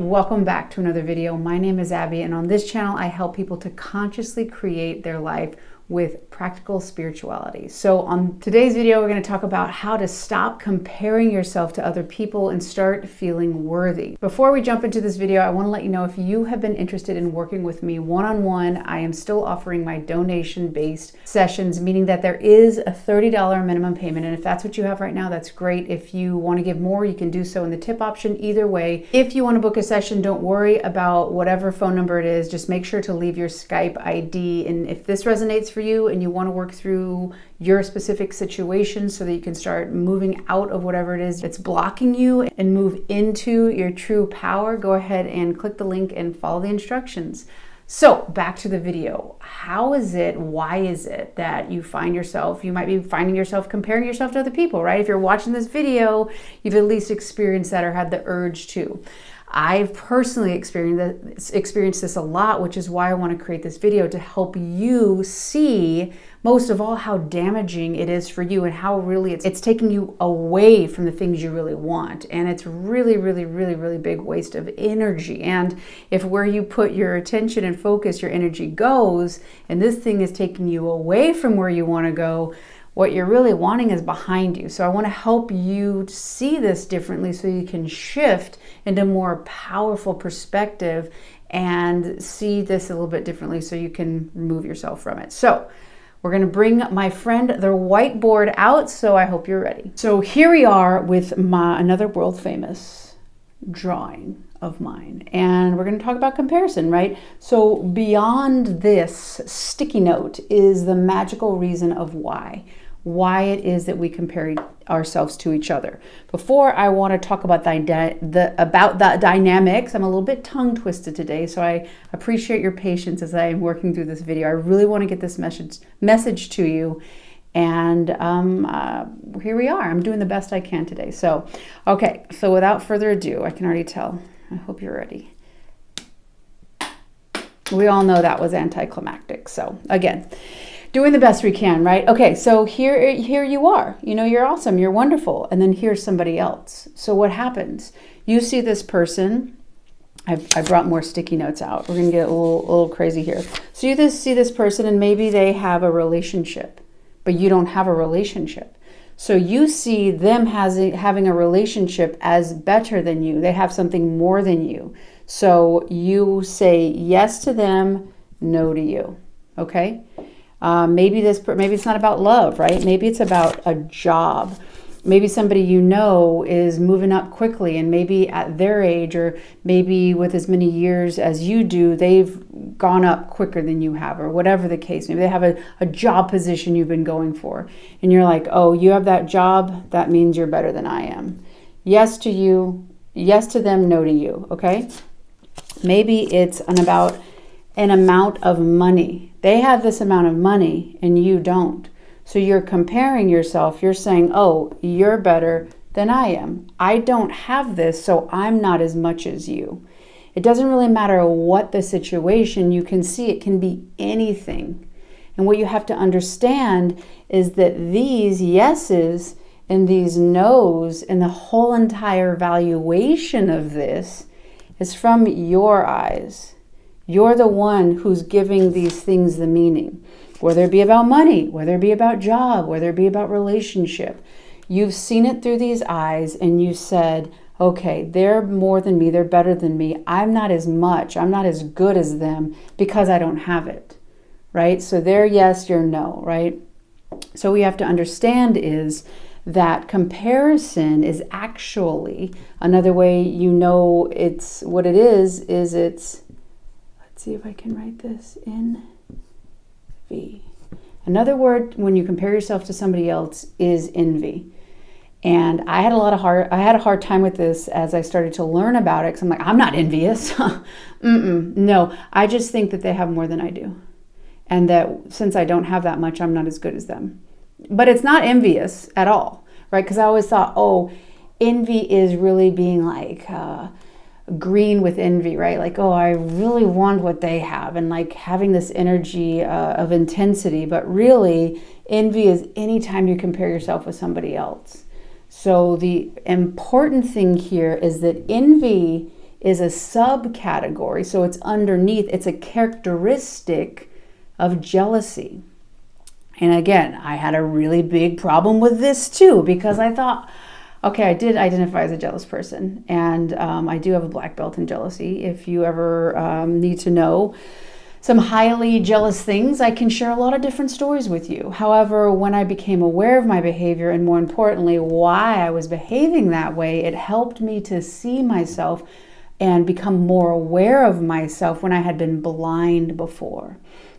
Welcome back to another video. My name is Abby, and on this channel I help people to consciously create their life with practical spirituality. So on today's video, we're going to talk about how to stop comparing yourself to other people and start feeling worthy. Before we jump into this video, I want to let you know if you have been interested in working with me one-on-one, I am still offering my donation-based sessions, meaning that there is a $30 minimum payment. And if that's what you have right now, that's great. If you want to give more, you can do so in the tip option. Either way, if you want to book a session, don't worry about whatever phone number it is. Just make sure to leave your Skype ID. And if this resonates for you and you want to work through your specific situation so that you can start moving out of whatever it is that's blocking you and move into your true power, go ahead and click the link and follow the instructions. So back to the video. How is it, why is it that you might be finding yourself comparing yourself to other people, right? If you're watching this video, you've at least experienced that or had the urge to. I've personally experienced this a lot, which is why I want to create this video to help you see, most of all, how damaging it is for you and how really it's taking you away from the things you really want. And it's really big waste of energy. And if where you put your attention and focus, your energy goes, and this thing is taking you away from where you want to go, what you're really wanting is behind you. So I want to help you see this differently so you can shift into a more powerful perspective and see this a little bit differently so you can remove yourself from it. So we're going to bring my friend the whiteboard out, so I hope you're ready. So here we are with another world famous drawing of mine, and we're going to talk about comparison, right? So beyond this sticky note is the magical reason of why it is that we compare ourselves to each other. Before I want to talk about the dynamics, I'm a little bit tongue twisted today, so I appreciate your patience as I am working through this video. I really want to get this message to you, and here we are. I'm doing the best I can today. So, okay, so without further ado, I can already tell. I hope you're ready. We all know that was anticlimactic. So again, doing the best we can, right? Okay, so here you are. You know, you're awesome, you're wonderful. And then here's somebody else. So what happens? You see this person. I brought more sticky notes out. We're gonna get a little crazy here. So you see this person and maybe they have a relationship, but you don't have a relationship. So you see them having a relationship as better than you. They have something more than you. So you say yes to them, no to you, okay? Maybe it's not about love, right? Maybe it's about a job. Maybe somebody you know is moving up quickly, and maybe at their age, or maybe with as many years as you do, they've gone up quicker than you have, or whatever the case. Maybe they have a job position you've been going for, and you're like, oh, you have that job? That means you're better than I am. Yes to you, yes to them, no to you, okay? Maybe it's about an amount of money. They have this amount of money and you don't. So you're comparing yourself. You're saying, oh, you're better than I am. I don't have this, so I'm not as much as you. It doesn't really matter what the situation. You can see it can be anything. And what you have to understand is that these yeses and these no's and the whole entire valuation of this is from your eyes. You're the one who's giving these things the meaning, whether it be about money, whether it be about job, whether it be about relationship. You've seen it through these eyes and you said, okay, they're more than me, they're better than me. I'm not as much, I'm not as good as them because I don't have it, right? So they're yes, you're no, right? So we have to understand is that comparison is actually another way you know it's what it is it's, let's see if I can write this in envy. Another word when you compare yourself to somebody else is envy. And I had a hard time with this as I started to learn about it, because I'm like, I'm not envious. No, I just think that they have more than I do. And that since I don't have that much, I'm not as good as them. But it's not envious at all, right? Because I always thought, oh, envy is really being like green with envy, right? Like, oh, I really want what they have, and like having this energy of intensity. But really, envy is anytime you compare yourself with somebody else. So the important thing here is that envy is a subcategory. So it's underneath, it's a characteristic of jealousy. And again, I had a really big problem with this too, because I thought, okay, I did identify as a jealous person, and I do have a black belt in jealousy. If you ever need to know some highly jealous things, I can share a lot of different stories with you. However, when I became aware of my behavior, and more importantly, why I was behaving that way, it helped me to see myself and become more aware of myself when I had been blind before.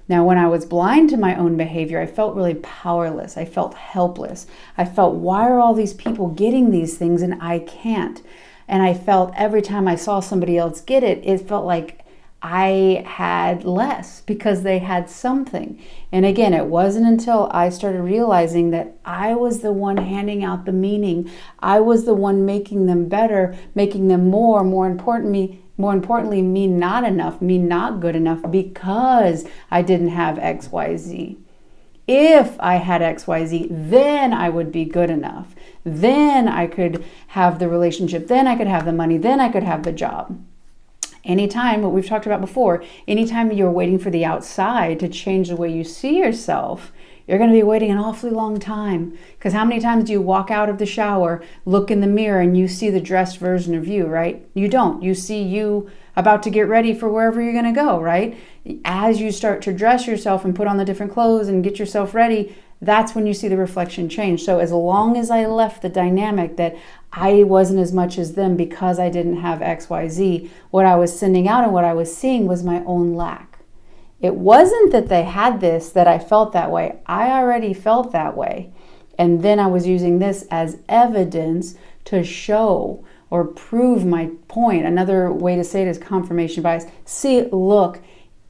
Now, when I was blind to my own behavior, I felt really powerless. I felt helpless. I felt, why are all these people getting these things and I can't? And I felt every time I saw somebody else get it, it felt like I had less because they had something. And again, it wasn't until I started realizing that I was the one handing out the meaning. I was the one making them better, making them more importantly, me not enough, me not good enough because I didn't have XYZ. If I had XYZ, then I would be good enough. Then I could have the relationship. Then I could have the money. Then I could have the job. Anytime, what we've talked about before, anytime you're waiting for the outside to change the way you see yourself, you're going to be waiting an awfully long time. Because how many times do you walk out of the shower, look in the mirror, and you see the dressed version of you, right? You don't. You see you about to get ready for wherever you're going to go, right? As you start to dress yourself and put on the different clothes and get yourself ready, that's when you see the reflection change. So as long as I left the dynamic that I wasn't as much as them because I didn't have XYZ, what I was sending out and what I was seeing was my own lack. It wasn't that they had this that I felt that way. I already felt that way. And then I was using this as evidence to show or prove my point. Another way to say it is confirmation bias. See, look,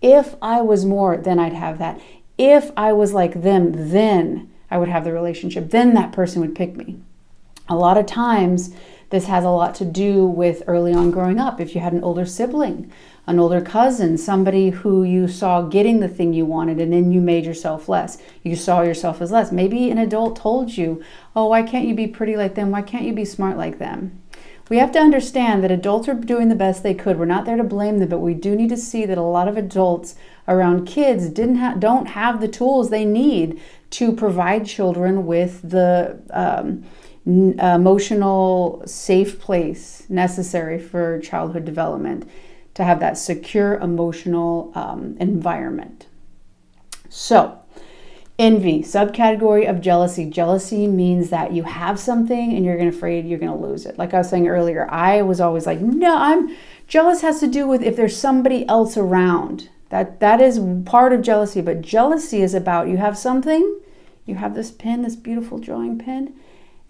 if I was more, then I'd have that. If I was like them, then I would have the relationship. Then that person would pick me. A lot of times, this has a lot to do with early on growing up. If you had an older sibling, an older cousin, somebody who you saw getting the thing you wanted and then you made yourself less. You saw yourself as less. Maybe an adult told you, oh, why can't you be pretty like them? Why can't you be smart like them? We have to understand that adults are doing the best they could. We're not there to blame them, but we do need to see that a lot of adults around kids don't have the tools they need to provide children with the emotional safe place necessary for childhood development, to have that secure emotional environment. So, envy, subcategory of jealousy. Jealousy means that you have something and you're afraid you're going to lose it. Like I was saying earlier, I was always like, no, I'm jealous has to do with if there's somebody else around. That is part of jealousy, but jealousy is about you have something, you have this pen, this beautiful drawing pen,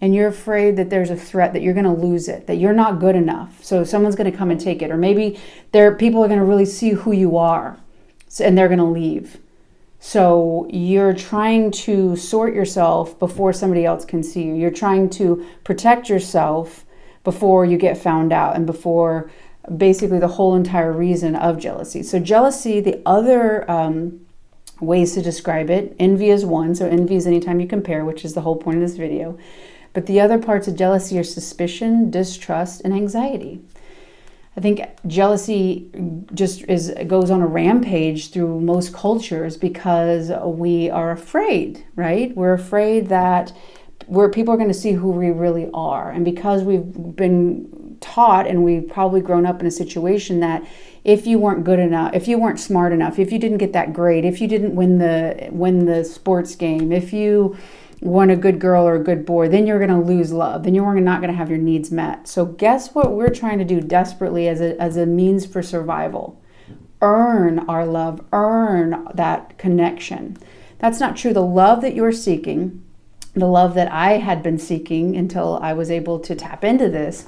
and you're afraid that there's a threat that you're going to lose it, that you're not good enough. So someone's going to come and take it, or maybe people are going to really see who you are, and they're going to leave. So you're trying to sort yourself before somebody else can see you. You're trying to protect yourself before you get found out and before basically the whole entire reason of jealousy. So jealousy, the other ways to describe it, envy is one. So envy is anytime you compare, which is the whole point of this video. But the other parts of jealousy are suspicion, distrust, and anxiety. I think jealousy just goes on a rampage through most cultures because we are afraid, right? We're afraid that people are going to see who we really are. And because we've been taught and we've probably grown up in a situation that if you weren't good enough, if you weren't smart enough, if you didn't get that grade, if you didn't win the sports game, if you weren't a good girl or a good boy, then you're going to lose love. Then you're not going to have your needs met. So guess what we're trying to do desperately as a means for survival? Earn our love, earn that connection. That's not true. The love that you're seeking, the love that I had been seeking until I was able to tap into this,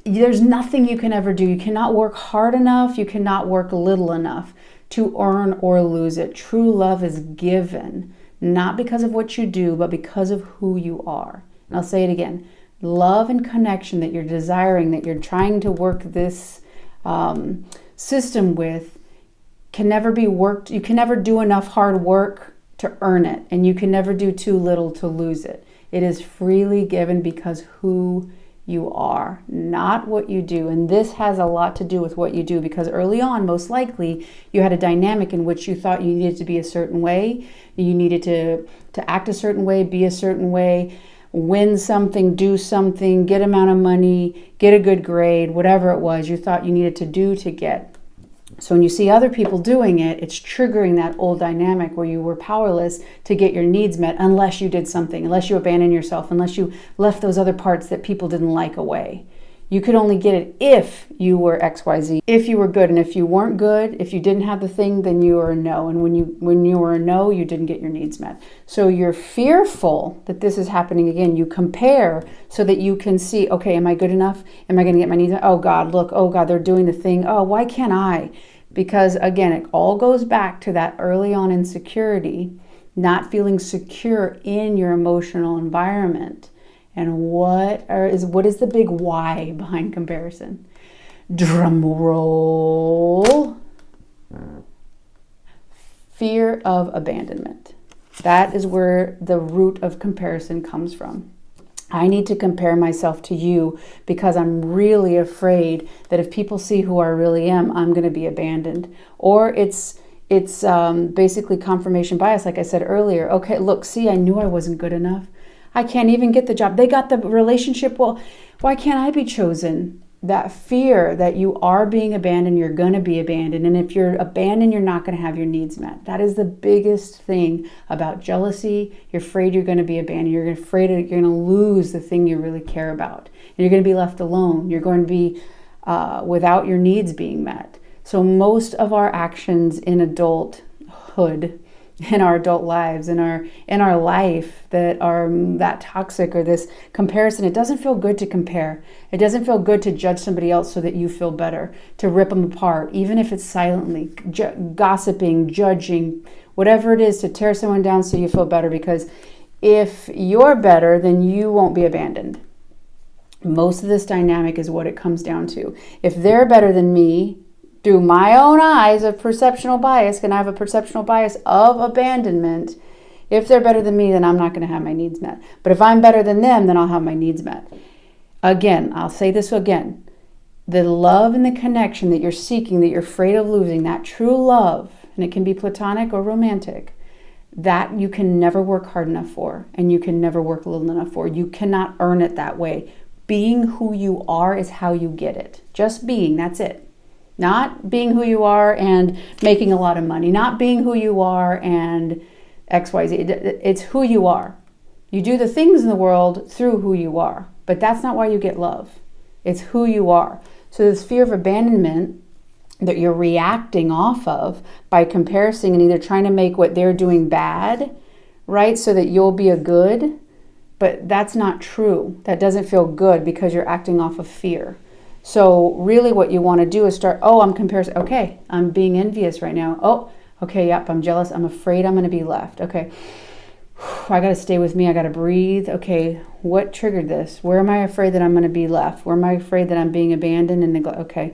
there's nothing you can ever do. You cannot work hard enough. You cannot work little enough to earn or lose it. True love is given, not because of what you do, but because of who you are. And I'll say it again. Love and connection that you're desiring, that you're trying to work this system with, can never be worked. You can never do enough hard work to earn it, and you can never do too little to lose it. It is freely given because who you are, not what you do. And this has a lot to do with what you do, because early on, most likely, you had a dynamic in which you thought you needed to be a certain way. You needed to act a certain way, be a certain way, win something, do something, get amount of money, get a good grade, whatever it was you thought you needed to do to get. So when you see other people doing it, it's triggering that old dynamic where you were powerless to get your needs met unless you did something, unless you abandoned yourself, unless you left those other parts that people didn't like away. You could only get it if you were XYZ, if you were good. And if you weren't good, if you didn't have the thing, then you were a no. And when you were a no, you didn't get your needs met. So you're fearful that this is happening again. You compare so that you can see, okay, am I good enough? Am I going to get my needs met? Oh God, look, oh God, they're doing the thing. Oh, why can't I? Because again, it all goes back to that early on insecurity, not feeling secure in your emotional environment. And what is the big why behind comparison? Drum roll. Fear of abandonment. That is where the root of comparison comes from. I need to compare myself to you because I'm really afraid that if people see who I really am, I'm going to be abandoned. Or it's basically confirmation bias, like I said earlier. Okay, look, see, I knew I wasn't good enough. I can't even get the job. They got the relationship. Well, why can't I be chosen? That fear that you are being abandoned, you're going to be abandoned. And if you're abandoned, you're not going to have your needs met. That is the biggest thing about jealousy. You're afraid you're going to be abandoned. You're afraid you're going to lose the thing you really care about. And you're going to be left alone. You're going to be without your needs being met. So most of our actions in adulthood, in our adult lives, in our life that are that toxic, or this comparison, it doesn't feel good to compare. It doesn't feel good to judge somebody else so that you feel better, to rip them apart, even if it's silently, gossiping, judging, whatever it is, to tear someone down so you feel better, because if you're better, then you won't be abandoned. Most of this dynamic is what it comes down to. If they're better than me, through my own eyes of perceptual bias, and I have a perceptual bias of abandonment, if they're better than me, then I'm not going to have my needs met. But if I'm better than them, then I'll have my needs met. Again, I'll say this again. The love and the connection that you're seeking, that you're afraid of losing, that true love, and it can be platonic or romantic, that you can never work hard enough for, and you can never work little enough for. You cannot earn it that way. Being who you are is how you get it. Just being, that's it. Not being who you are and making a lot of money. Not being who you are and XYZ. It's who you are. You do the things in the world through who you are. But that's not why you get love. It's who you are. So this fear of abandonment that you're reacting off of by comparison and either trying to make what they're doing bad, right, so that you'll be a good, but that's not true. That doesn't feel good because you're acting off of fear. So really what you want to do is start, I'm comparing. Okay, I'm being envious right now. Oh, okay, yep, I'm jealous. I'm afraid I'm going to be left. Okay, I got to stay with me. I got to breathe. Okay, what triggered this? Where am I afraid that I'm going to be left? Where am I afraid that I'm being abandoned and neglected? Okay,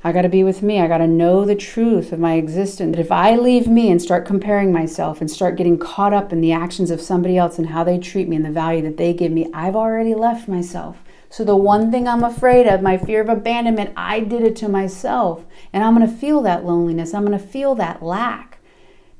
I got to be with me. I got to know the truth of my existence. That if I leave me and start comparing myself and start getting caught up in the actions of somebody else and how they treat me and the value that they give me, I've already left myself. So the one thing I'm afraid of, my fear of abandonment, I did it to myself. And I'm going to feel that loneliness. I'm going to feel that lack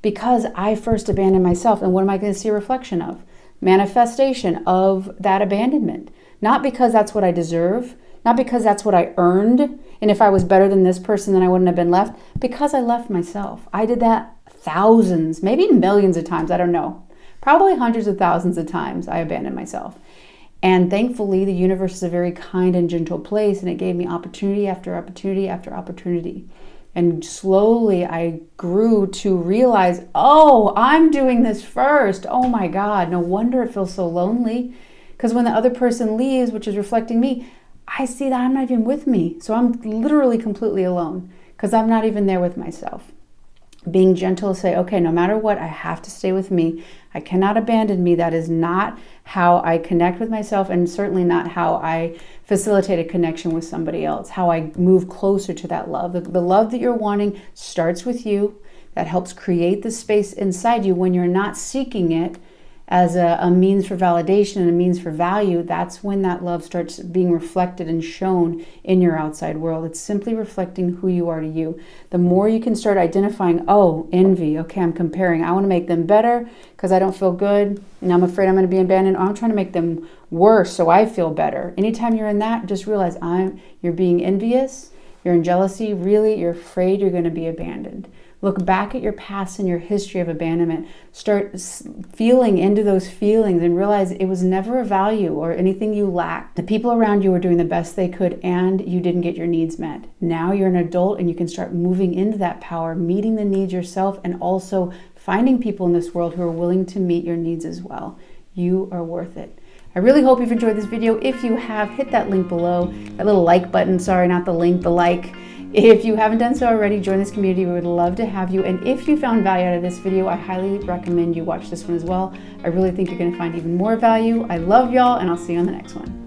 because I first abandoned myself. And what am I going to see a reflection of? Manifestation of that abandonment. Not because that's what I deserve. Not because that's what I earned. And if I was better than this person, then I wouldn't have been left. Because I left myself. I did that thousands, maybe millions of times. I don't know. Probably hundreds of thousands of times I abandoned myself. And thankfully, the universe is a very kind and gentle place, and it gave me opportunity after opportunity after opportunity. And slowly I grew to realize, I'm doing this first. Oh my God, no wonder it feels so lonely. Because when the other person leaves, which is reflecting me, I see that I'm not even with me. So I'm literally completely alone because I'm not even there with myself. Being gentle to say, okay, no matter what, I have to stay with me. I cannot abandon me. That is not how I connect with myself, and certainly not how I facilitate a connection with somebody else, how I move closer to that love. The love that you're wanting starts with you. That helps create the space inside you when you're not seeking it as a means for validation and a means for value, that's when that love starts being reflected and shown in your outside world. It's simply reflecting who you are to you. The more you can start identifying, oh, envy, okay, I'm comparing. I want to make them better because I don't feel good and I'm afraid I'm going to be abandoned. Or I'm trying to make them worse so I feel better. Anytime you're in that, just realize you're being envious, you're in jealousy, really, you're afraid you're going to be abandoned. Look back at your past and your history of abandonment. Start feeling into those feelings and realize it was never a value or anything you lacked. The people around you were doing the best they could and you didn't get your needs met. Now you're an adult and you can start moving into that power, meeting the needs yourself, and also finding people in this world who are willing to meet your needs as well. You are worth it. I really hope you've enjoyed this video. If you have, hit that link below, that little like button. Sorry, not the link, the like. If you haven't done so already, join this community. We would love to have you. And if you found value out of this video, I highly recommend you watch this one as well. I really think you're going to find even more value. I love y'all, and I'll see you on the next one.